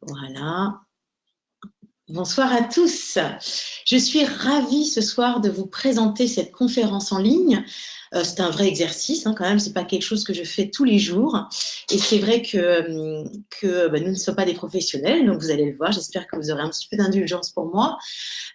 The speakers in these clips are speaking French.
Voilà. Bonsoir à tous. Je suis ravie ce soir de vous présenter cette conférence en ligne. C'est un vrai exercice quand même, c'est pas quelque chose que je fais tous les jours. Et c'est vrai que nous ne sommes pas des professionnels, donc vous allez le voir, j'espère que vous aurez un petit peu d'indulgence pour moi.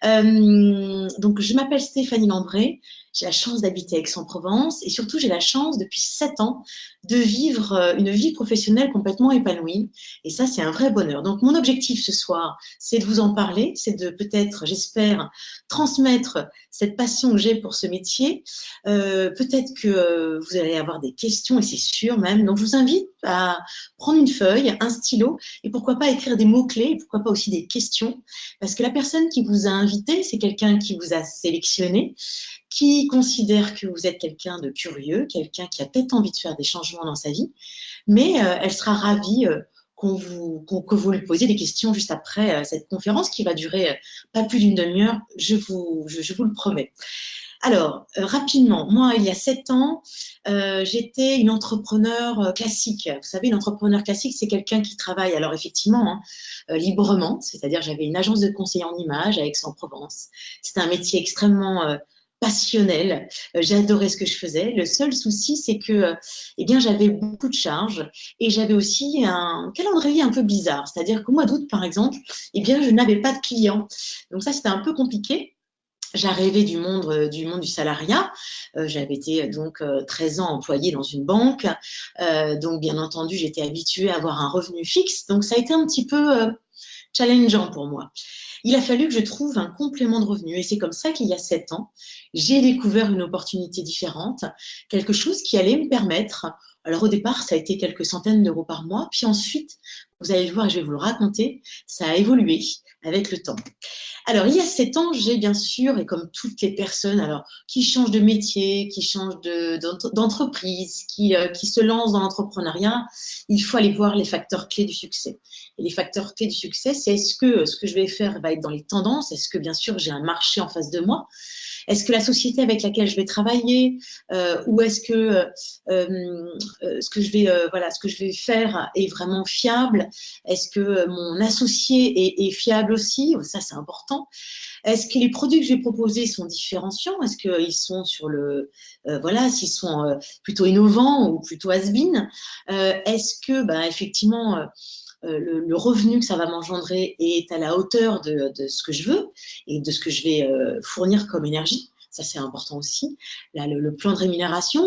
Donc je m'appelle Stéphanie Lambré, j'ai la chance d'habiter à Aix-en-Provence et surtout j'ai la chance depuis 7 ans de vivre une vie professionnelle complètement épanouie et ça c'est un vrai bonheur. Donc mon objectif ce soir c'est de vous en parler, c'est de peut-être, j'espère, transmettre cette passion que j'ai pour ce métier. Peut-être que vous allez avoir des questions et c'est sûr même, donc je vous invite à prendre une feuille, un stylo et pourquoi pas écrire des mots-clés, pourquoi pas aussi des questions parce que la personne qui vous a invité, c'est quelqu'un qui vous a sélectionné, qui considère que vous êtes quelqu'un de curieux, quelqu'un qui a peut-être envie de faire des changements dans sa vie, mais elle sera ravie que vous lui posiez des questions juste après cette conférence qui va durer pas plus d'une demi-heure, je vous le promets. Alors, rapidement, moi, il y a 7 ans, j'étais une entrepreneur classique. Vous savez, une entrepreneur classique, c'est quelqu'un qui travaille, alors effectivement, librement, c'est-à-dire j'avais une agence de conseil en images à Aix-en-Provence. C'était un métier extrêmement passionnel. J'adorais ce que je faisais. Le seul souci, c'est que eh bien, j'avais beaucoup de charges et j'avais aussi un calendrier un peu bizarre. C'est-à-dire qu'au mois d'août, par exemple, eh bien, je n'avais pas de clients. Donc ça, c'était un peu compliqué. J'arrivais du monde du salariat. J'avais été donc 13 ans employée dans une banque. Donc, bien entendu, j'étais habituée à avoir un revenu fixe. Donc, ça a été un petit peu challengeant pour moi. Il a fallu que je trouve un complément de revenu. Et c'est comme ça qu'il y a 7 ans, j'ai découvert une opportunité différente, quelque chose qui allait me permettre. Alors au départ, ça a été quelques centaines d'euros par mois. Puis ensuite, vous allez le voir, je vais vous le raconter, ça a évolué avec le temps. Alors, il y a 7 ans, j'ai bien sûr, et comme toutes les personnes alors, qui changent de métier, qui changent d'entreprise, qui se lancent dans l'entrepreneuriat, il faut aller voir les facteurs clés du succès. Et les facteurs clés du succès, c'est est-ce que ce que je vais faire va être dans les tendances? Est-ce que, bien sûr, j'ai un marché en face de moi? Est-ce que la société avec laquelle je vais travailler ou est-ce que ce que je vais faire est vraiment fiable? Est-ce que mon associé est fiable aussi? Ça, c'est important. Est-ce que les produits que je vais proposer sont différenciants? Est-ce qu'ils sont s'ils sont plutôt innovants ou plutôt has-been? Est-ce que, effectivement, le revenu que ça va m'engendrer est à la hauteur de ce que je veux et de ce que je vais fournir comme énergie. Ça, c'est important aussi. Là, le plan de rémunération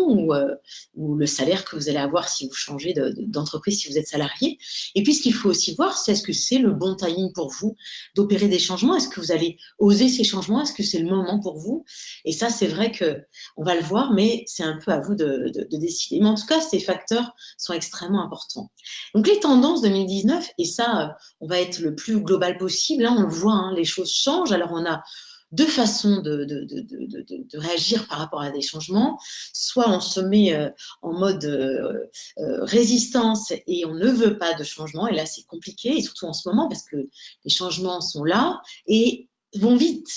ou le salaire que vous allez avoir si vous changez d'entreprise, si vous êtes salarié. Et puis, ce qu'il faut aussi voir, c'est est-ce que c'est le bon timing pour vous d'opérer des changements? Est-ce que vous allez oser ces changements? Est-ce que c'est le moment pour vous? Et ça, c'est vrai qu'on va le voir, mais c'est un peu à vous de décider. Mais en tout cas, ces facteurs sont extrêmement importants. Donc, les tendances 2019, et ça, on va être le plus global possible, on le voit, les choses changent. Alors, on a deux façons de réagir par rapport à des changements. Soit on se met en mode résistance et on ne veut pas de changement, et là, c'est compliqué, et surtout en ce moment, parce que les changements sont là et vont vite.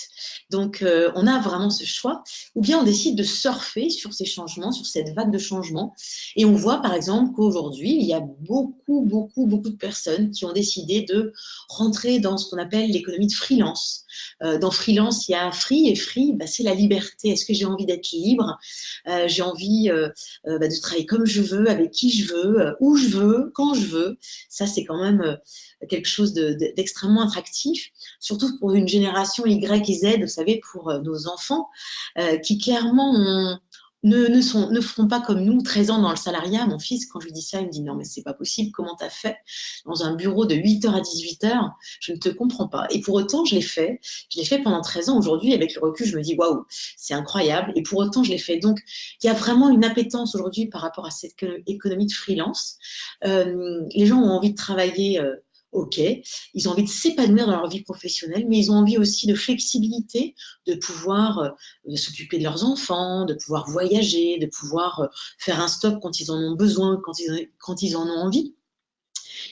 Donc, on a vraiment ce choix. Ou bien on décide de surfer sur ces changements, sur cette vague de changements. Et on voit, par exemple, qu'aujourd'hui, il y a beaucoup de personnes qui ont décidé de rentrer dans ce qu'on appelle l'économie de freelance. Dans freelance, il y a free, et free, c'est la liberté. Est-ce que j'ai envie d'être libre? J'ai envie de travailler comme je veux, avec qui je veux, où je veux, quand je veux. Ça, c'est quand même quelque chose d'extrêmement attractif, surtout pour une génération Y et Z, vous savez, pour nos enfants, qui clairement ne feront pas comme nous, 13 ans dans le salariat. Mon fils, quand je lui dis ça, il me dit non, mais c'est pas possible, comment t'as fait dans un bureau de 8h à 18h? Je ne te comprends pas. Et pour autant, je l'ai fait pendant 13 ans. Aujourd'hui, avec le recul, je me dis waouh, c'est incroyable. Et pour autant, je l'ai fait. Donc, il y a vraiment une appétence aujourd'hui par rapport à cette économie de freelance. Les gens ont envie de travailler. Ok, ils ont envie de s'épanouir dans leur vie professionnelle, mais ils ont envie aussi de flexibilité, de pouvoir s'occuper de leurs enfants, de pouvoir voyager, de pouvoir faire un stop quand ils en ont besoin, quand ils en ont envie.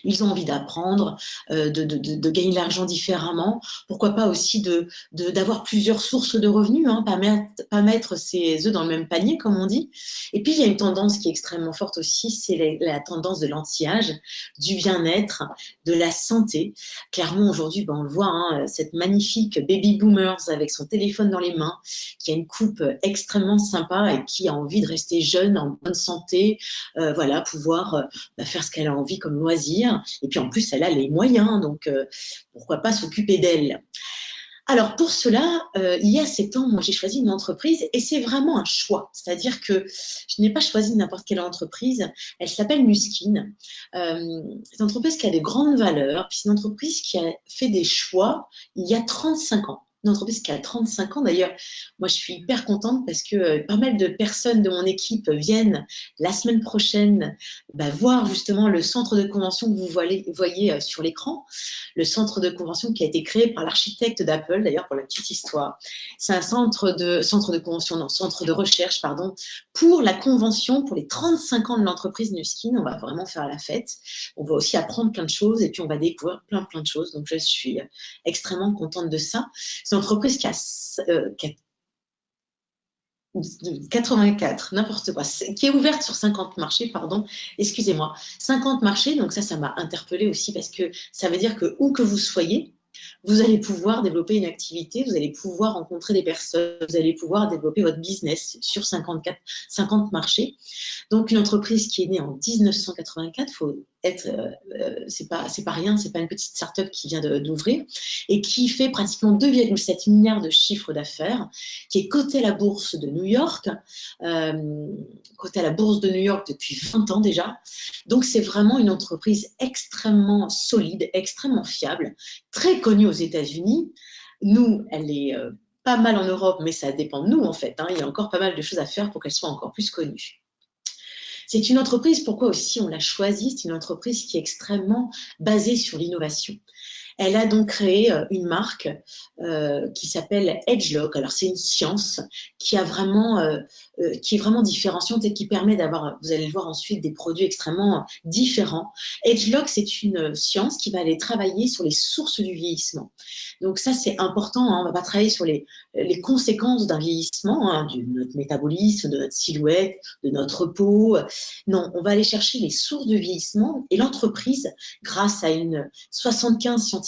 Ils ont envie d'apprendre, de gagner de l'argent différemment. Pourquoi pas aussi d'avoir plusieurs sources de revenus, hein, pas mettre ses œufs dans le même panier, comme on dit. Et puis, il y a une tendance qui est extrêmement forte aussi, c'est la tendance de l'anti-âge, du bien-être, de la santé. Clairement, aujourd'hui, ben, on le voit, hein, cette magnifique baby boomers avec son téléphone dans les mains, qui a une coupe extrêmement sympa et qui a envie de rester jeune, en bonne santé, voilà, pouvoir faire ce qu'elle a envie comme loisir. Et puis en plus, elle a les moyens, donc pourquoi pas s'occuper d'elle. Alors pour cela, il y a 7 ans, moi j'ai choisi une entreprise et c'est vraiment un choix. C'est-à-dire que je n'ai pas choisi n'importe quelle entreprise. Elle s'appelle Nuskin. C'est une entreprise qui a de grandes valeurs, puis c'est une entreprise qui a fait des choix il y a 35 ans. Une entreprise qui a 35 ans. D'ailleurs, moi, je suis hyper contente parce que pas mal de personnes de mon équipe viennent la semaine prochaine voir justement le centre de convention que vous voyez sur l'écran. Le centre de convention qui a été créé par l'architecte d'Apple, d'ailleurs, pour la petite histoire. C'est un centre de recherche, pardon, pour la convention, pour les 35 ans de l'entreprise Nuskin. On va vraiment faire la fête. On va aussi apprendre plein de choses et puis on va découvrir plein de choses. Donc, je suis extrêmement contente de ça. C'est une entreprise qui a 84, n'importe quoi, qui est ouverte sur 50 marchés, pardon, excusez-moi, 50 marchés, donc ça m'a interpellée aussi parce que ça veut dire que où que vous soyez, vous allez pouvoir développer une activité, vous allez pouvoir rencontrer des personnes, vous allez pouvoir développer votre business sur 50 marchés. Donc, une entreprise qui est née en 1984, faut être, c'est pas rien, c'est pas une petite start-up qui vient d'ouvrir et qui fait pratiquement 2,7 milliards de chiffre d'affaires, qui est cotée à la bourse de New York, cotée à la bourse de New York depuis 20 ans déjà. Donc, c'est vraiment une entreprise extrêmement solide, extrêmement fiable, très connue aux États-Unis. Nous, elle est pas mal en Europe, mais ça dépend de nous en fait, hein. Il y a encore pas mal de choses à faire pour qu'elle soit encore plus connue. C'est une entreprise, pourquoi aussi on l'a choisie? C'est une entreprise qui est extrêmement basée sur l'innovation. Elle a donc créé une marque qui s'appelle EdgeLock. Alors c'est une science qui est vraiment différenciante et qui permet d'avoir, vous allez le voir ensuite, des produits extrêmement différents. EdgeLock, c'est une science qui va aller travailler sur les sources du vieillissement. Donc ça c'est important, hein. On ne va pas travailler sur les conséquences d'un vieillissement, hein, de notre métabolisme, de notre silhouette, de notre peau. Non, on va aller chercher les sources de vieillissement et l'entreprise, grâce à une 75 scientifiques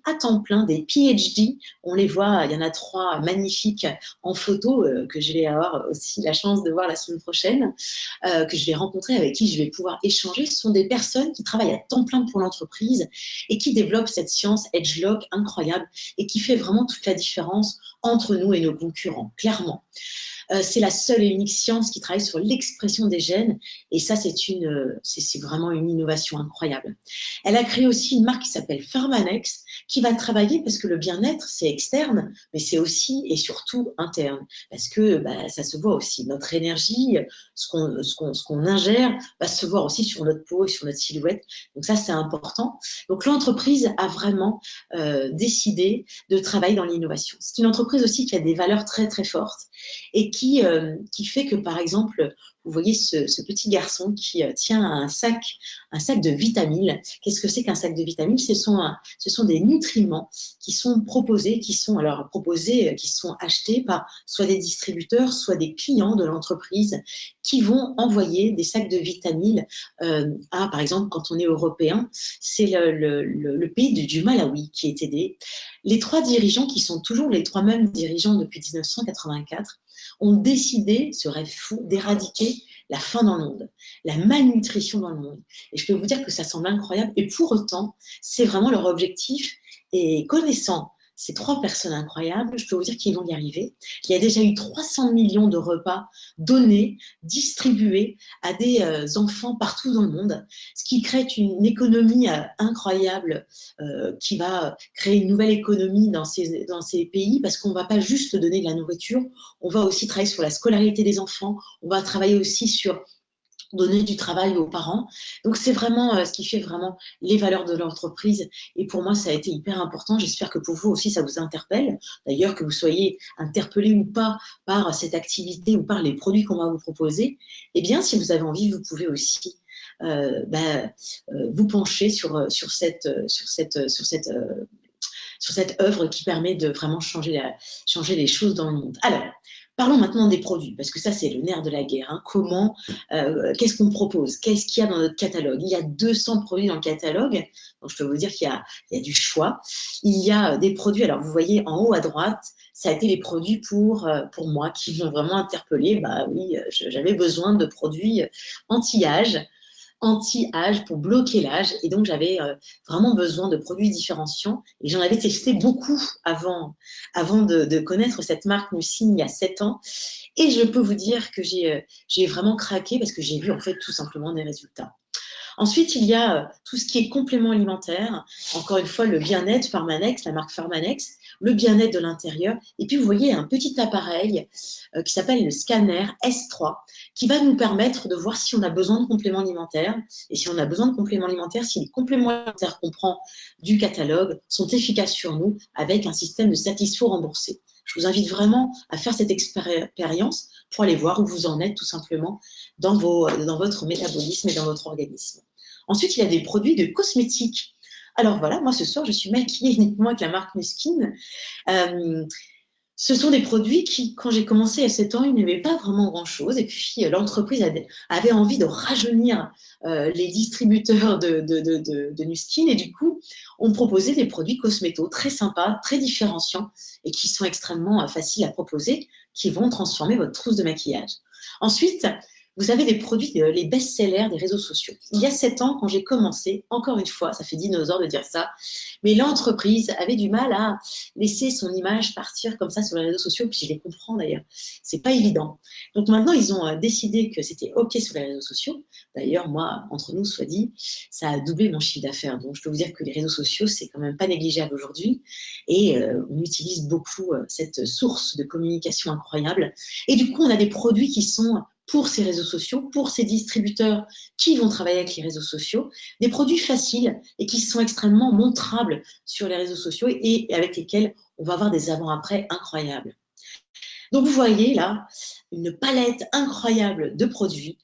à temps plein, des PhD. On les voit, il y en a 3 magnifiques en photo que je vais avoir aussi la chance de voir la semaine prochaine, que je vais rencontrer, avec qui je vais pouvoir échanger. Ce sont des personnes qui travaillent à temps plein pour l'entreprise et qui développent cette science EdgeLock incroyable et qui fait vraiment toute la différence entre nous et nos concurrents, clairement. C'est la seule et unique science qui travaille sur l'expression des gènes et ça, c'est vraiment une innovation incroyable. Elle a créé aussi une marque qui s'appelle Pharmanex qui va travailler parce que le bien-être, c'est externe, mais c'est aussi et surtout interne parce que ça se voit aussi. Notre énergie, ce qu'on ingère, va se voir aussi sur notre peau et sur notre silhouette. Donc ça, c'est important. Donc l'entreprise a vraiment décidé de travailler dans l'innovation. C'est une entreprise aussi qui a des valeurs très, très fortes et qui fait que, par exemple, vous voyez ce petit garçon qui tient un sac de vitamines. Qu'est-ce que c'est qu'un sac de vitamines? Ce sont des nutriments qui sont proposés, qui sont achetés par soit des distributeurs, soit des clients de l'entreprise qui vont envoyer des sacs de vitamines par exemple, quand on est européen, c'est le pays du Malawi qui est aidé. Les 3 dirigeants, qui sont toujours les 3 mêmes dirigeants depuis 1984, ont décidé, ce rêve fou, d'éradiquer la faim dans le monde, la malnutrition dans le monde. Et je peux vous dire que ça semble incroyable. Et pour autant, c'est vraiment leur objectif. Et connaissant ces 3 personnes incroyables, je peux vous dire qu'ils vont y arriver. Il y a déjà eu 300 millions de repas donnés, distribués à des enfants partout dans le monde, ce qui crée une économie incroyable qui va créer une nouvelle économie dans ces pays parce qu'on ne va pas juste donner de la nourriture, on va aussi travailler sur la scolarité des enfants, on va travailler aussi sur donner du travail aux parents. Donc, c'est vraiment ce qui fait vraiment les valeurs de l'entreprise. Et pour moi, ça a été hyper important. J'espère que pour vous aussi, ça vous interpelle. D'ailleurs, que vous soyez interpellé ou pas par cette activité ou par les produits qu'on va vous proposer. Eh bien, si vous avez envie, vous pouvez aussi vous pencher sur cette œuvre qui permet de vraiment changer les choses dans le monde. Alors, parlons maintenant des produits, parce que ça, c'est le nerf de la guerre. Hein. Qu'est-ce qu'on propose? Qu'est-ce qu'il y a dans notre catalogue? Il y a 200 produits dans le catalogue, donc je peux vous dire qu'il y a du choix. Il y a des produits, alors vous voyez en haut à droite, ça a été les produits pour moi qui m'ont vraiment interpellée. Bah oui, j'avais besoin de produits anti-âge pour bloquer l'âge. Et donc, j'avais vraiment besoin de produits différenciants. Et j'en avais testé beaucoup avant de connaître cette marque Nuskin il y a 7 ans. Et je peux vous dire que j'ai vraiment craqué parce que j'ai vu en fait tout simplement des résultats. Ensuite, il y a tout ce qui est complément alimentaire. Encore une fois, le bien-être Pharmanex, la marque Pharmanex, le bien-être de l'intérieur. Et puis, vous voyez un petit appareil qui s'appelle le scanner S3 qui va nous permettre de voir si on a besoin de compléments alimentaires. Et si on a besoin de compléments alimentaires, si les compléments alimentaires qu'on prend du catalogue sont efficaces sur nous avec un système de satisfo remboursé. Je vous invite vraiment à faire cette expérience pour aller voir où vous en êtes tout simplement dans votre métabolisme et dans votre organisme. Ensuite, il y a des produits de cosmétiques. Alors voilà, moi ce soir, je suis maquillée uniquement avec la marque Nuskin. Ce sont des produits qui, quand j'ai commencé il y a 7 ans, ils n'avaient pas vraiment grand-chose. Et puis, l'entreprise avait envie de rajeunir les distributeurs de Nuskin. Et du coup, on proposait des produits cosmétos très sympas, très différenciants et qui sont extrêmement faciles à proposer, qui vont transformer votre trousse de maquillage. Ensuite, vous avez des produits, les best-sellers des réseaux sociaux. Il y a 7 ans, quand j'ai commencé, encore une fois, ça fait dinosaure de dire ça, mais l'entreprise avait du mal à laisser son image partir comme ça sur les réseaux sociaux, puis je les comprends d'ailleurs. C'est pas évident. Donc maintenant, ils ont décidé que c'était OK sur les réseaux sociaux. D'ailleurs, moi, entre nous, soit dit, ça a doublé mon chiffre d'affaires. Donc je peux vous dire que les réseaux sociaux, c'est quand même pas négligeable aujourd'hui. Et on utilise beaucoup cette source de communication incroyable. Et du coup, on a des produits qui sont pour ces réseaux sociaux, pour ces distributeurs qui vont travailler avec les réseaux sociaux, des produits faciles et qui sont extrêmement montrables sur les réseaux sociaux et avec lesquels on va avoir des avant-après incroyables. Donc vous voyez là une palette incroyable de produits.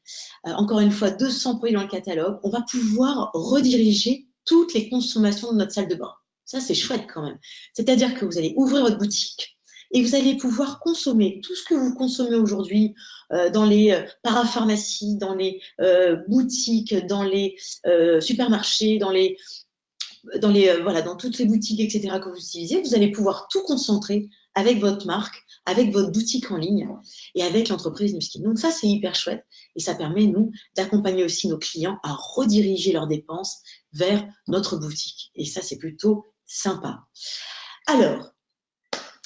Encore une fois, 200 produits dans le catalogue. On va pouvoir rediriger toutes les consommations de notre salle de bain. Ça, c'est chouette quand même. C'est-à-dire que vous allez ouvrir votre boutique et vous allez pouvoir consommer tout ce que vous consommez aujourd'hui dans les parapharmacies, dans les boutiques, dans les supermarchés, dans toutes les boutiques, etc. que vous utilisez. Vous allez pouvoir tout concentrer avec votre marque, avec votre boutique en ligne et avec l'entreprise Nuskin. Donc ça, c'est hyper chouette et ça permet, nous, d'accompagner aussi nos clients à rediriger leurs dépenses vers notre boutique. Et ça, c'est plutôt sympa. Alors,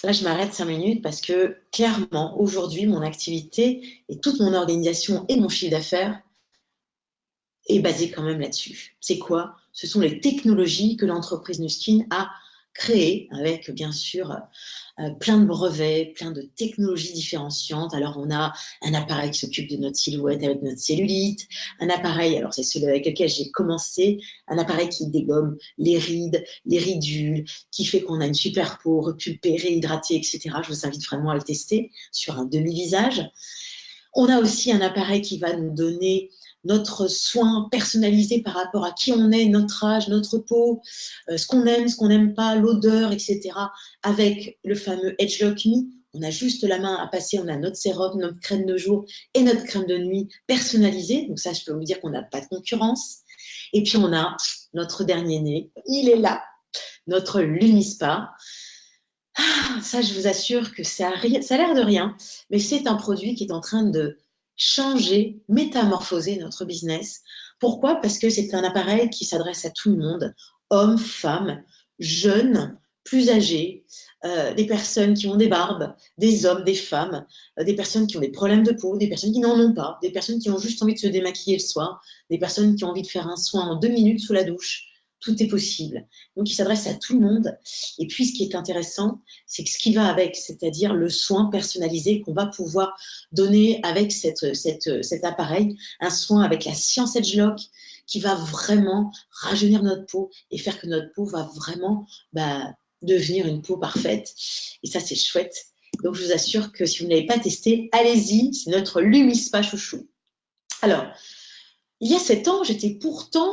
là, je m'arrête 5 minutes parce que clairement, aujourd'hui, mon activité et toute mon organisation et mon chiffre d'affaires est basé quand même là-dessus. C'est quoi? Ce sont les technologies que l'entreprise Nuskin a créées avec, bien sûr, plein de brevets, plein de technologies différenciantes. Alors, on a un appareil qui s'occupe de notre silhouette avec notre cellulite, un appareil, alors c'est celui avec lequel j'ai commencé, un appareil qui dégomme les rides, les ridules, qui fait qu'on a une super peau repulpée, réhydratée, etc. Je vous invite vraiment à le tester sur un demi-visage. On a aussi un appareil qui va nous donner notre soin personnalisé par rapport à qui on est, notre âge, notre peau, ce qu'on aime, ce qu'on n'aime pas, l'odeur, etc. Avec le fameux Edge Lock Me, on a juste la main à passer, on a notre sérum, notre crème de jour et notre crème de nuit personnalisée. Donc ça, je peux vous dire qu'on n'a pas de concurrence. Et puis on a notre dernier né, il est là, notre Lumispa. Ça, je vous assure que ça a l'air de rien, mais c'est un produit qui est en train de changer, métamorphoser notre business. Pourquoi? Parce que c'est un appareil qui s'adresse à tout le monde, hommes, femmes, jeunes, plus âgés, des personnes qui ont des barbes, des hommes, des femmes, des personnes qui ont des problèmes de peau, des personnes qui n'en ont pas, des personnes qui ont juste envie de se démaquiller le soir, des personnes qui ont envie de faire un soin en 2 minutes sous la douche. Tout est possible. Donc, il s'adresse à tout le monde. Et puis, ce qui est intéressant, c'est que ce qui va avec, c'est-à-dire le soin personnalisé qu'on va pouvoir donner avec cet appareil, un soin avec la Science Edge Lock qui va vraiment rajeunir notre peau et faire que notre peau va vraiment devenir une peau parfaite. Et ça, c'est chouette. Donc, je vous assure que si vous ne l'avez pas testé, allez-y, c'est notre Lumispa chouchou. Alors, Il y a 7 ans, j'étais pourtant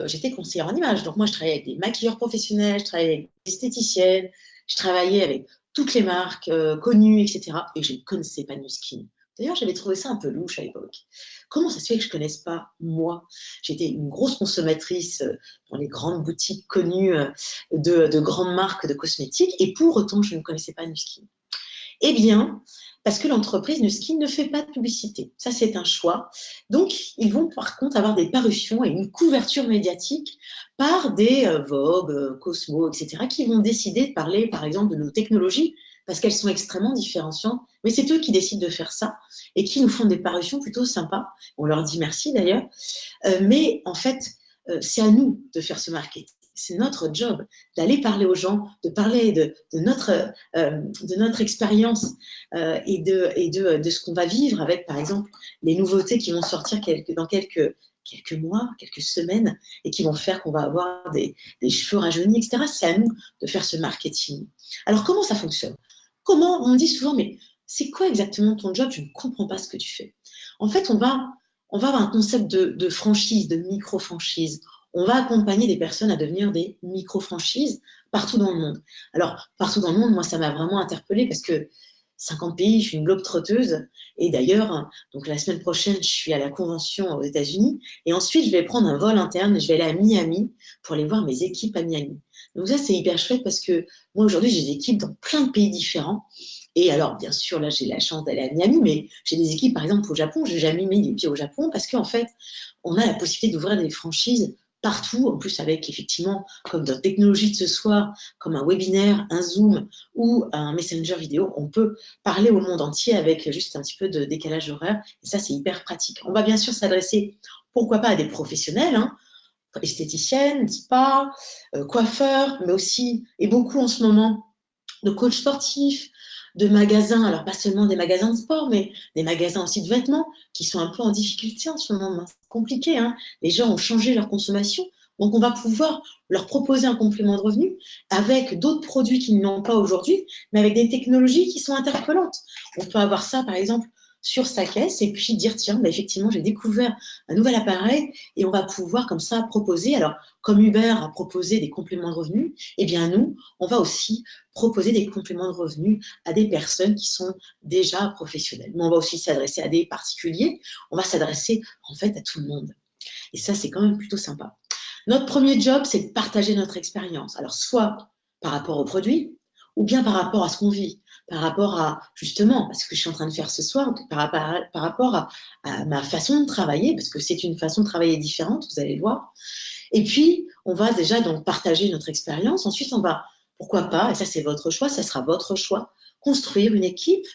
j'étais conseillère en image. Donc moi, je travaillais avec des maquilleurs professionnels, je travaillais avec des esthéticiennes, je travaillais avec toutes les marques connues, etc. Et je ne connaissais pas Nu Skin. D'ailleurs, j'avais trouvé ça un peu louche à l'époque. Comment ça se fait que je ne connaisse pas, moi? J'étais une grosse consommatrice dans les grandes boutiques connues de grandes marques de cosmétiques, et pour autant, je ne connaissais pas Nu Skin. Eh bien, parce que l'entreprise Nuskin ne fait pas de publicité. Ça, c'est un choix. Donc, ils vont par contre avoir des parutions et une couverture médiatique par des Vogue, Cosmo, etc., qui vont décider de parler, par exemple, de nos technologies, parce qu'elles sont extrêmement différenciantes. Mais c'est eux qui décident de faire ça et qui nous font des parutions plutôt sympas. On leur dit merci d'ailleurs. Mais en fait, c'est à nous de faire ce marketing. C'est notre job d'aller parler aux gens, de parler de notre expérience et de ce qu'on va vivre avec, par exemple, les nouveautés qui vont sortir dans quelques mois, quelques semaines, et qui vont faire qu'on va avoir des cheveux rajeunis, etc. C'est à nous de faire ce marketing. Alors, comment ça fonctionne? Comment on me dit souvent, mais c'est quoi exactement ton job? Je ne comprends pas ce que tu fais. En fait, on va avoir un concept de franchise, de micro-franchise. On va accompagner des personnes à devenir des micro-franchises partout dans le monde. Alors, partout dans le monde, moi, ça m'a vraiment interpellée parce que 50 pays, je suis une globe-trotteuse. Et d'ailleurs, donc la semaine prochaine, je suis à la convention aux États-Unis. Et ensuite, je vais prendre un vol interne et je vais aller à Miami pour aller voir mes équipes à Miami. Donc ça, c'est hyper chouette parce que moi, aujourd'hui, j'ai des équipes dans plein de pays différents. Et alors, bien sûr, là, j'ai la chance d'aller à Miami, mais j'ai des équipes, par exemple, au Japon. Je n'ai jamais mis les pieds au Japon parce qu'en fait, on a la possibilité d'ouvrir des franchises partout, en plus avec effectivement, comme notre technologie de ce soir, comme un webinaire, un Zoom ou un Messenger vidéo, on peut parler au monde entier avec juste un petit peu de décalage horaire. Et ça, c'est hyper pratique. On va bien sûr s'adresser, pourquoi pas, à des professionnels, hein, esthéticiennes, spa, coiffeurs, mais aussi, et beaucoup en ce moment, de coachs sportifs, de magasins, alors pas seulement des magasins de sport, mais des magasins aussi de vêtements qui sont un peu en difficulté en ce moment. C'est compliqué, hein. Les gens ont changé leur consommation, donc on va pouvoir leur proposer un complément de revenu avec d'autres produits qu'ils n'ont pas aujourd'hui, mais avec des technologies qui sont interpellantes. On peut avoir ça, par exemple, sur sa caisse et puis dire, tiens, bah, effectivement, j'ai découvert un nouvel appareil et on va pouvoir comme ça proposer, alors comme Uber a proposé des compléments de revenus, eh bien nous, on va aussi proposer des compléments de revenus à des personnes qui sont déjà professionnelles. Mais on va aussi s'adresser à des particuliers, on va s'adresser en fait à tout le monde. Et ça, c'est quand même plutôt sympa. Notre premier job, c'est de partager notre expérience. Alors, soit par rapport aux produits, ou bien par rapport à ce qu'on vit, par rapport à, justement, à ce que je suis en train de faire ce soir, par rapport à ma façon de travailler, parce que c'est une façon de travailler différente, vous allez le voir. Et puis, on va déjà donc partager notre expérience. Ensuite, on va, pourquoi pas, et ça c'est votre choix, ça sera votre choix, construire une équipe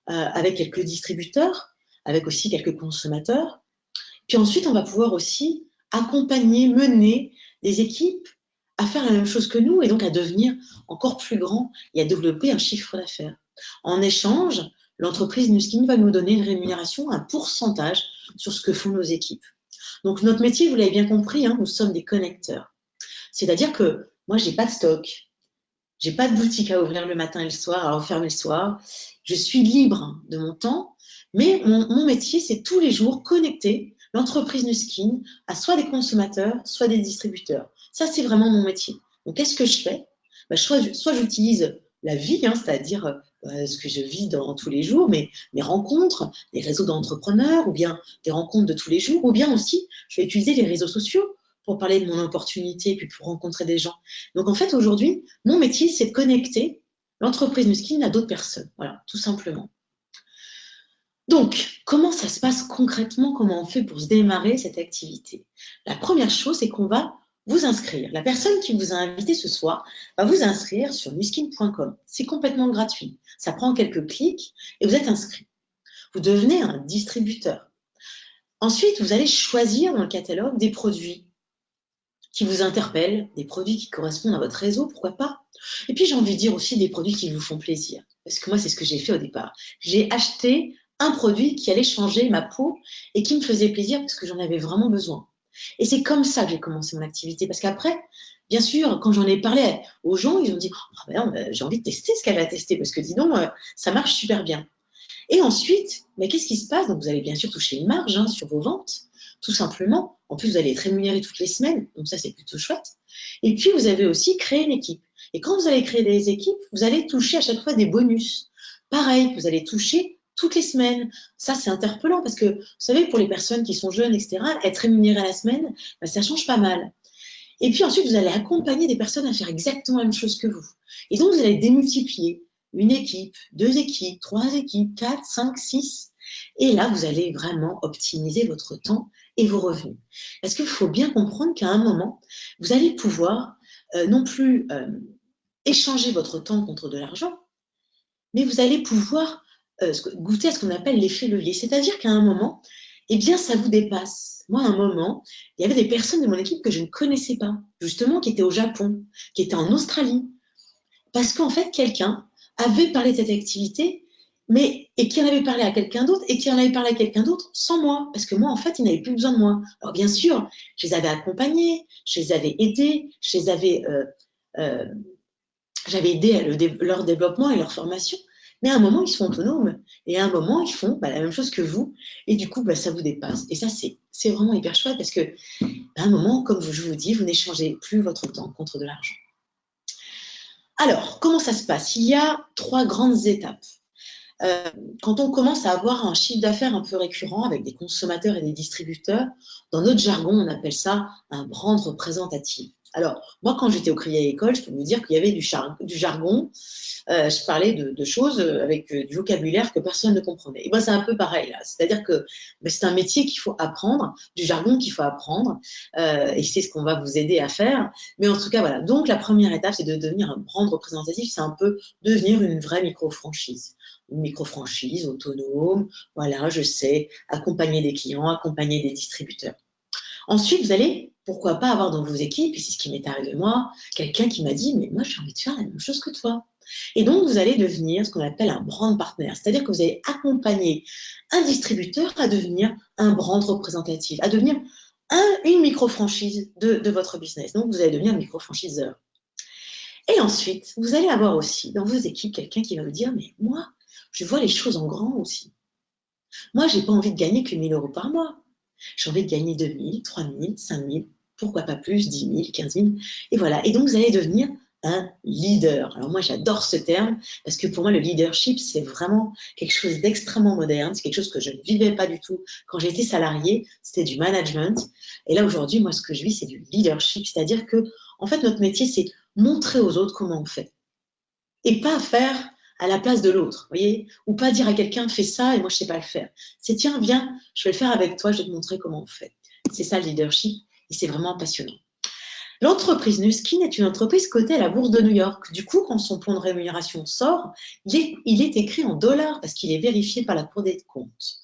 avec quelques distributeurs, avec aussi quelques consommateurs. Puis ensuite, on va pouvoir aussi accompagner, mener des équipes à faire la même chose que nous et donc à devenir encore plus grand et à développer un chiffre d'affaires. En échange, l'entreprise Nuskin va nous donner une rémunération, un pourcentage sur ce que font nos équipes. Donc notre métier, vous l'avez bien compris, hein, nous sommes des connecteurs. C'est-à-dire que moi, je n'ai pas de stock, je n'ai pas de boutique à ouvrir le matin et le soir, à refermer le soir. Je suis libre de mon temps, mais mon métier, c'est tous les jours connecter l'entreprise Nuskin à soit des consommateurs, soit des distributeurs. Ça, c'est vraiment mon métier. Donc, qu'est-ce que je fais? Ben, soit j'utilise la vie, hein, c'est-à-dire ce que je vis dans tous les jours, mes rencontres, les réseaux d'entrepreneurs, ou bien des rencontres de tous les jours, ou bien aussi, je vais utiliser les réseaux sociaux pour parler de mon opportunité et puis pour rencontrer des gens. Donc, en fait, aujourd'hui, mon métier, c'est de connecter l'entreprise Nuskin à d'autres personnes. Voilà, tout simplement. Donc, comment ça se passe concrètement? Comment on fait pour se démarrer cette activité? La première chose, c'est qu'on va vous inscrire. La personne qui vous a invité ce soir va vous inscrire sur nuskin.com. C'est complètement gratuit. Ça prend quelques clics et vous êtes inscrit. Vous devenez un distributeur. Ensuite, vous allez choisir dans le catalogue des produits qui vous interpellent, des produits qui correspondent à votre réseau, pourquoi pas. Et puis, j'ai envie de dire aussi des produits qui vous font plaisir. Parce que moi, c'est ce que j'ai fait au départ. J'ai acheté un produit qui allait changer ma peau et qui me faisait plaisir parce que j'en avais vraiment besoin. Et c'est comme ça que j'ai commencé mon activité. Parce qu'après, bien sûr, quand j'en ai parlé aux gens, ils ont dit oh, ben, j'ai envie de tester ce qu'elle a testé parce que dis donc, ça marche super bien. Et ensuite, mais qu'est-ce qui se passe? Donc, vous allez bien sûr toucher une marge hein, sur vos ventes. tout simplement. En plus, vous allez être rémunéré toutes les semaines, donc ça, c'est plutôt chouette. Et puis, vous avez aussi créé une équipe. Et quand vous allez créer des équipes, vous allez toucher à chaque fois des bonus. Pareil, vous allez toucher toutes les semaines. Ça, c'est interpellant parce que, vous savez, pour les personnes qui sont jeunes, etc., être rémunéré à la semaine, ben, ça change pas mal. Et puis ensuite, vous allez accompagner des personnes à faire exactement la même chose que vous. Et donc, vous allez démultiplier une équipe, 2 équipes, 3 équipes, 4, 5, 6. Et là, vous allez vraiment optimiser votre temps et vos revenus. Parce qu'il faut bien comprendre qu'à un moment, vous allez pouvoir non plus échanger votre temps contre de l'argent, mais vous allez pouvoir goûter à ce qu'on appelle l'effet levier. C'est-à-dire qu'à un moment, eh bien, ça vous dépasse. Moi, à un moment, il y avait des personnes de mon équipe que je ne connaissais pas, justement, qui étaient au Japon, qui étaient en Australie, parce qu'en fait, quelqu'un avait parlé de cette activité, et qui en avait parlé à quelqu'un d'autre, et qui en avait parlé à quelqu'un d'autre sans moi, parce que moi, en fait, ils n'avaient plus besoin de moi. Alors, bien sûr, je les avais accompagnés, je les avais aidés, j'avais aidé à leur développement et leur formation, mais à un moment, ils sont autonomes, et à un moment, ils font la même chose que vous, et du coup, ça vous dépasse. Et ça, c'est vraiment hyper chouette, parce que à un moment, comme je vous dis, vous n'échangez plus votre temps contre de l'argent. Alors, comment ça se passe? Il y a 3 grandes étapes. Quand on commence à avoir un chiffre d'affaires un peu récurrent avec des consommateurs et des distributeurs, dans notre jargon, on appelle ça un brand représentatif. Alors, moi, quand j'étais au Crédit Agricole, je peux vous dire qu'il y avait du jargon. Je parlais de choses avec du vocabulaire que personne ne comprenait. Et moi, c'est un peu pareil là. C'est-à-dire que c'est un métier qu'il faut apprendre, du jargon qu'il faut apprendre, et c'est ce qu'on va vous aider à faire. Mais en tout cas, voilà. Donc, la première étape, c'est de devenir un brand représentatif. C'est un peu devenir une vraie micro-franchise. Une micro-franchise autonome, voilà, je sais, accompagner des clients, accompagner des distributeurs. Ensuite, vous allez, pourquoi pas, avoir dans vos équipes, et c'est ce qui m'est arrivé moi, quelqu'un qui m'a dit, mais moi, j'ai envie de faire la même chose que toi. Et donc, vous allez devenir ce qu'on appelle un brand partner, c'est-à-dire que vous allez accompagner un distributeur à devenir un brand représentatif, à devenir une micro-franchise de votre business. Donc, vous allez devenir un micro-franchiseur. Et ensuite, vous allez avoir aussi dans vos équipes quelqu'un qui va vous dire, mais moi, je vois les choses en grand aussi. Moi, je n'ai pas envie de gagner que 1 000 € par mois. J'ai envie de gagner 2 000, 3 000, 5 000, pourquoi pas plus, 10 000, 15 000. Et voilà. Et donc, vous allez devenir un leader. Alors moi, j'adore ce terme parce que pour moi, le leadership, c'est vraiment quelque chose d'extrêmement moderne. C'est quelque chose que je ne vivais pas du tout quand j'étais salariée. C'était du management. Et là, aujourd'hui, moi, ce que je vis, c'est du leadership. C'est-à-dire que, en fait, notre métier, c'est montrer aux autres comment on fait. Et pas faire à la place de l'autre, vous voyez, ou pas dire à quelqu'un fais ça et moi je sais pas le faire. C'est tiens, viens, je vais le faire avec toi, je vais te montrer comment on fait. C'est ça le leadership et c'est vraiment passionnant. L'entreprise Nuskin est une entreprise cotée à la bourse de New York. Du coup, quand son plan de rémunération sort, il est écrit en dollars parce qu'il est vérifié par la Cour des comptes.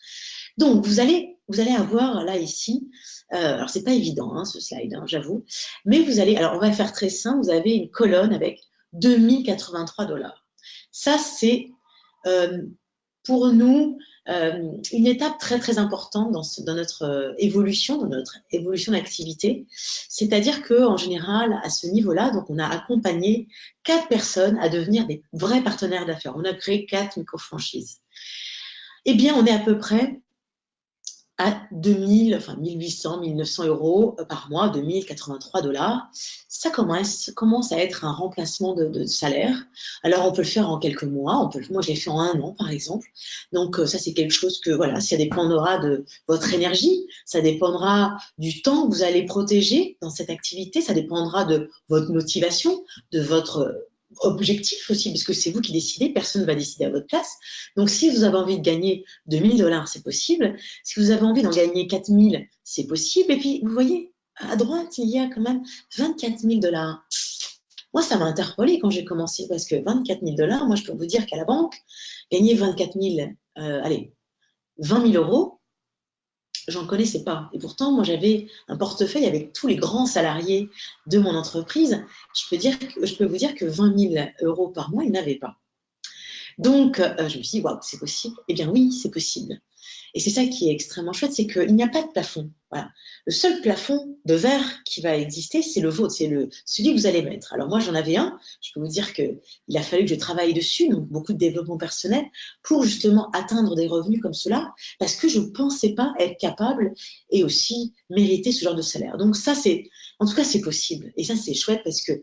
Donc, vous allez avoir là ici, alors c'est pas évident hein, ce slide, hein, j'avoue, mais vous allez, alors on va faire très simple, vous avez une colonne avec 2083 $. Ça, c'est pour nous une étape très très importante dans notre évolution d'activité. C'est-à-dire qu'en général, à ce niveau-là, donc on a accompagné 4 personnes à devenir des vrais partenaires d'affaires. On a créé 4 micro-franchises. Eh bien, on est à peu près à 2000, enfin 1800, 1900 € par mois, 2083 $. Ça commence à être un remplacement de salaire. Alors, on peut le faire en quelques mois. Moi, je l'ai fait en 1 an, par exemple. Donc, ça, c'est quelque chose que, voilà, ça dépendra de votre énergie. Ça dépendra du temps que vous allez protéger dans cette activité. Ça dépendra de votre motivation, de votre objectif aussi, parce que c'est vous qui décidez, personne ne va décider à votre place. Donc, si vous avez envie de gagner 2000 $, c'est possible. Si vous avez envie d'en gagner 4000, c'est possible. Et puis, vous voyez, à droite, il y a quand même 24 000 $. Moi, ça m'a interpellée quand j'ai commencé, parce que 24 000 $, moi, je peux vous dire qu'à la banque, gagner 24 000, 20 000 €, j'en connaissais pas. Et pourtant, moi, j'avais un portefeuille avec tous les grands salariés de mon entreprise. Je peux vous dire que 20 000 € par mois, ils n'avaient pas. Donc, je me suis dit, waouh, c'est possible. Eh bien oui, c'est possible. Et c'est ça qui est extrêmement chouette, c'est qu'il n'y a pas de plafond. Voilà. Le seul plafond de verre qui va exister, c'est le vôtre, c'est celui que vous allez mettre. Alors moi, j'en avais un. Je peux vous dire qu'il a fallu que je travaille dessus, donc beaucoup de développement personnel, pour justement atteindre des revenus comme cela, parce que je ne pensais pas être capable et aussi mériter ce genre de salaire. Donc ça, en tout cas, c'est possible. Et ça, c'est chouette parce que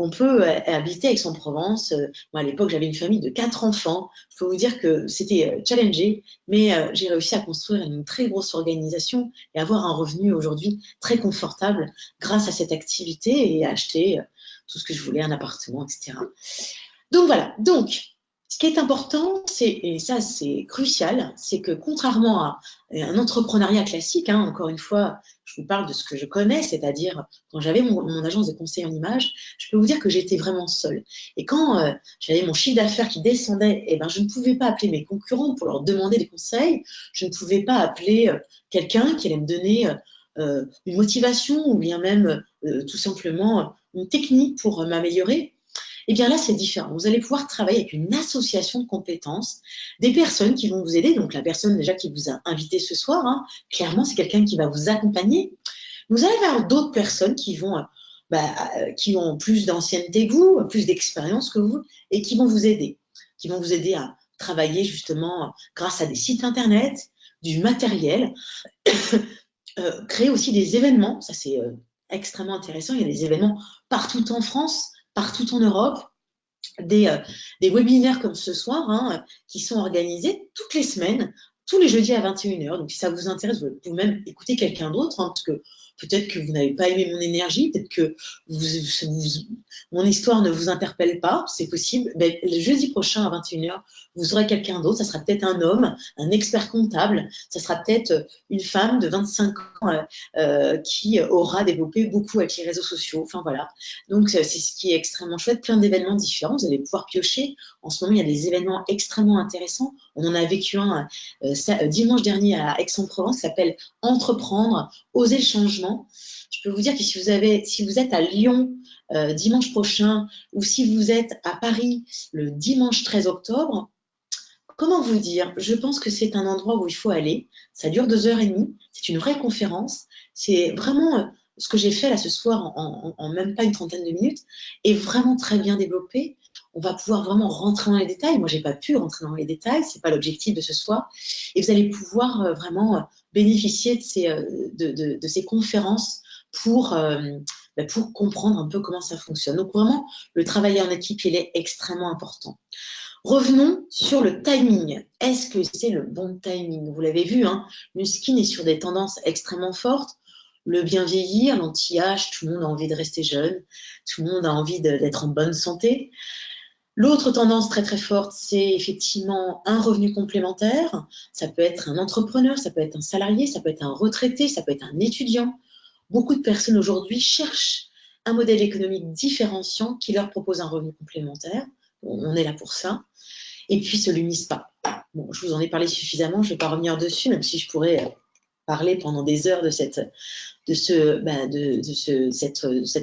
on peut habiter à Aix-en-Provence. Moi, à l'époque, j'avais une famille de 4 enfants. Je peux vous dire que c'était challengé, mais j'ai réussi à construire une très grosse organisation et avoir un revenu aujourd'hui très confortable grâce à cette activité et acheter tout ce que je voulais, un appartement, etc. Donc voilà. Donc, ce qui est important, et ça c'est crucial, c'est que contrairement à un entrepreneuriat classique, hein, encore une fois, je vous parle de ce que je connais, c'est-à-dire quand j'avais mon agence de conseil en images, je peux vous dire que j'étais vraiment seule. Et quand j'avais mon chiffre d'affaires qui descendait, eh ben, je ne pouvais pas appeler mes concurrents pour leur demander des conseils, je ne pouvais pas appeler quelqu'un qui allait me donner une motivation ou bien même tout simplement une technique pour m'améliorer. Eh bien là, c'est différent. Vous allez pouvoir travailler avec une association de compétences, des personnes qui vont vous aider. Donc la personne déjà qui vous a invité ce soir, hein, clairement, c'est quelqu'un qui va vous accompagner. Vous allez avoir d'autres personnes qui ont plus d'ancienneté que vous, plus d'expérience que vous, et qui vont vous aider. Qui vont vous aider à travailler justement grâce à des sites internet, du matériel, créer aussi des événements. Ça, c'est extrêmement intéressant. Il y a des événements partout en France, partout en Europe, des webinaires comme ce soir, hein, qui sont organisés toutes les semaines, tous les jeudis à 21h. Donc, si ça vous intéresse, vous pouvez même écouter quelqu'un d'autre, hein, parce que peut-être que vous n'avez pas aimé mon énergie, peut-être que mon histoire ne vous interpelle pas, c'est possible. Ben, le jeudi prochain à 21h, vous aurez quelqu'un d'autre. Ça sera peut-être un homme, un expert comptable. Ça sera peut-être une femme de 25 ans qui aura développé beaucoup avec les réseaux sociaux. Enfin, voilà. Donc, c'est ce qui est extrêmement chouette. Plein d'événements différents. Vous allez pouvoir piocher. En ce moment, il y a des événements extrêmement intéressants. On en a vécu un dimanche dernier à Aix-en-Provence qui s'appelle Entreprendre, oser le changement. Je peux vous dire que si vous êtes à Lyon dimanche prochain ou si vous êtes à Paris le dimanche 13 octobre, comment vous dire? Je pense que c'est un endroit où il faut aller. Ça dure 2h30. C'est une vraie conférence. C'est vraiment ce que j'ai fait là ce soir en même pas une trentaine de minutes est vraiment très bien développé. On va pouvoir vraiment rentrer dans les détails. Moi, j'ai pas pu rentrer dans les détails. C'est pas l'objectif de ce soir. Et vous allez pouvoir vraiment bénéficier de ces conférences pour comprendre un peu comment ça fonctionne. Donc vraiment, le travail en équipe, il est extrêmement important. Revenons sur le timing. Est-ce que c'est le bon timing? Vous l'avez vu, hein, Nuskin est sur des tendances extrêmement fortes. Le bien vieillir, l'anti-âge, tout le monde a envie de rester jeune, tout le monde a envie d'être en bonne santé. L'autre tendance très très forte, c'est effectivement un revenu complémentaire. Ça peut être un entrepreneur, ça peut être un salarié, ça peut être un retraité, ça peut être un étudiant. Beaucoup de personnes aujourd'hui cherchent un modèle économique différenciant qui leur propose un revenu complémentaire. On est là pour ça. Et puis se l'unissent pas. Bon, je vous en ai parlé suffisamment, je ne vais pas revenir dessus, même si je pourrais parler pendant des heures de cette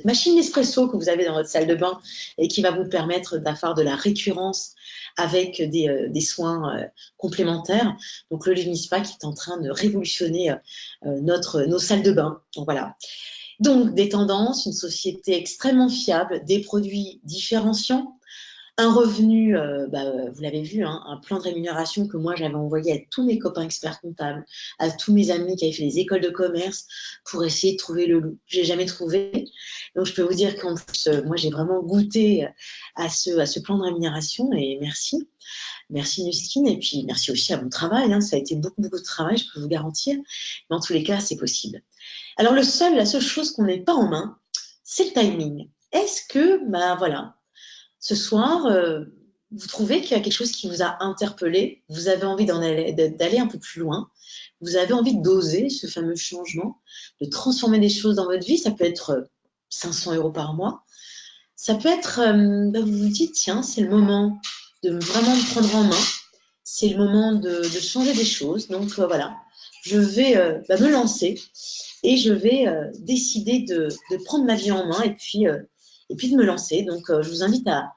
machine Nespresso que vous avez dans votre salle de bain et qui va vous permettre d'avoir de la récurrence avec des soins complémentaires. Donc le Lunispa qui est en train de révolutionner nos salles de bain. Donc voilà. Donc des tendances, une société extrêmement fiable, des produits différenciants, un revenu, vous l'avez vu, hein, un plan de rémunération que moi j'avais envoyé à tous mes copains experts comptables, à tous mes amis qui avaient fait des écoles de commerce pour essayer de trouver le loup. Je n'ai jamais trouvé. Donc je peux vous dire qu'en plus, moi j'ai vraiment goûté à ce plan de rémunération et merci. Merci Nuskin et puis merci aussi à mon travail. Hein, ça a été beaucoup, beaucoup de travail, je peux vous garantir. Mais en tous les cas, c'est possible. Alors la seule chose qu'on n'ait pas en main, c'est le timing. Est-ce que, voilà, ce soir, vous trouvez qu'il y a quelque chose qui vous a interpellé, vous avez envie d'aller un peu plus loin, vous avez envie d'oser ce fameux changement, de transformer des choses dans votre vie, ça peut être 500 € par mois, ça peut être, vous vous dites, tiens, c'est le moment de vraiment me prendre en main, c'est le moment de changer des choses, donc voilà, je vais me lancer et je vais décider de prendre ma vie en main et puis de me lancer. Donc, je vous invite à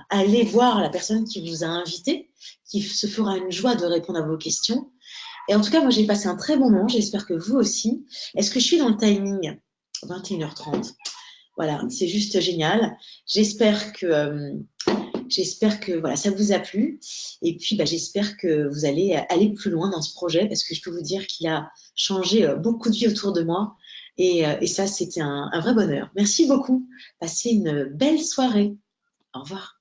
aller voir la personne qui vous a invité, qui se fera une joie de répondre à vos questions. Et en tout cas, moi, j'ai passé un très bon moment. J'espère que vous aussi. Est-ce que je suis dans le timing? 21h30. Voilà, c'est juste génial. J'espère que voilà, ça vous a plu. Et puis, bah, j'espère que vous allez aller plus loin dans ce projet parce que je peux vous dire qu'il a changé beaucoup de vies autour de moi. Et ça, c'était un vrai bonheur. Merci beaucoup. Passez une belle soirée. Au revoir.